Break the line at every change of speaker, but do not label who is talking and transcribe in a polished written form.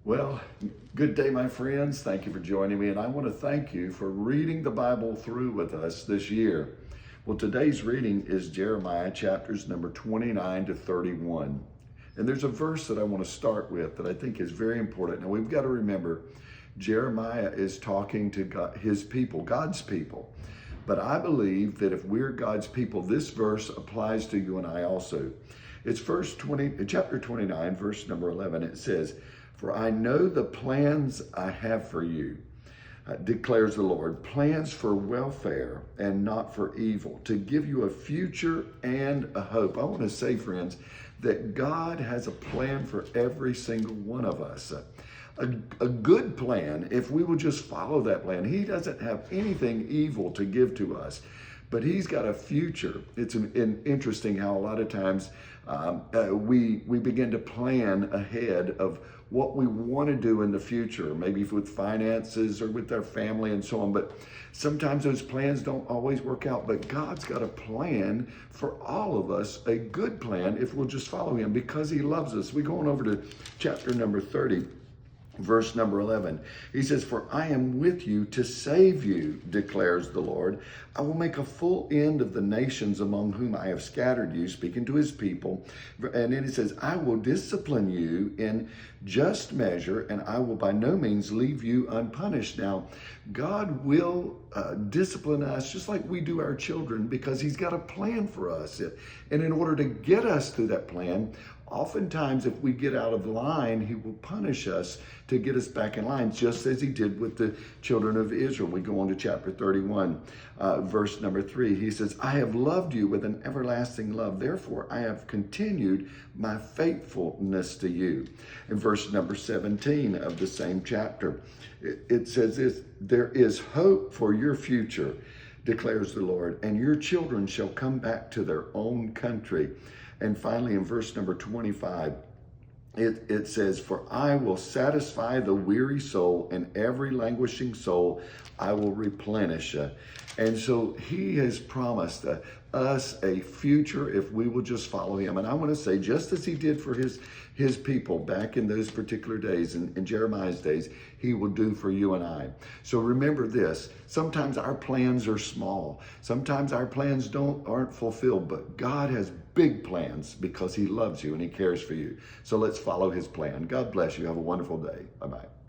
Well, good day, my friends. Thank you for joining me. And I want to thank you for reading the Bible through with us this year. Well, today's reading is Jeremiah chapters number 29 to 31. And there's a verse that I want to start with that I think is very important. Now, we've got to remember, Jeremiah is talking to God, his people, God's people. But I believe that if we're God's people, this verse applies to you and I also. It's chapter 29, verse number 11. It says, "For I know the plans I have for you, declares the Lord, plans for welfare and not for evil, to give you a future and a hope." I want to say, friends, that God has a plan for every single one of us. A good plan, if we will just follow that plan. He doesn't have anything evil to give to us, but he's got a future. It's interesting how a lot of times we begin to plan ahead of what we want to do in the future, maybe with finances or with our family and so on. But sometimes those plans don't always work out. But God's got a plan for all of us, a good plan, if we'll just follow him because he loves us. We go on over to chapter number 30. Verse number 11, he says, "For I am with you to save you, declares the Lord. I will make a full end of the nations among whom I have scattered you," speaking to his people. And then he says, "I will discipline you in just measure, and I will by no means leave you unpunished." Now, God will discipline us just like we do our children because he's got a plan for us. And in order to get us through that plan, oftentimes, if we get out of line, he will punish us to get us back in line, just as he did with the children of Israel. We go on to chapter 31, verse number 3. He says, "I have loved you with an everlasting love. Therefore, I have continued my faithfulness to you." In verse number 17 of the same chapter, it says this, "There is hope for your future, declares the Lord, and your children shall come back to their own country." And finally, in verse number 25, it says, "For I will satisfy the weary soul, and every languishing soul I will replenish." And so he has promised us a future if we will just follow him. And I want to say, just as he did for his people back in those particular days, in Jeremiah's days, he will do for you and I. So remember this, sometimes our plans are small. Sometimes our plans aren't fulfilled, but God has big plans because he loves you and he cares for you. So let's follow his plan. God bless you. Have a wonderful day. Bye-bye.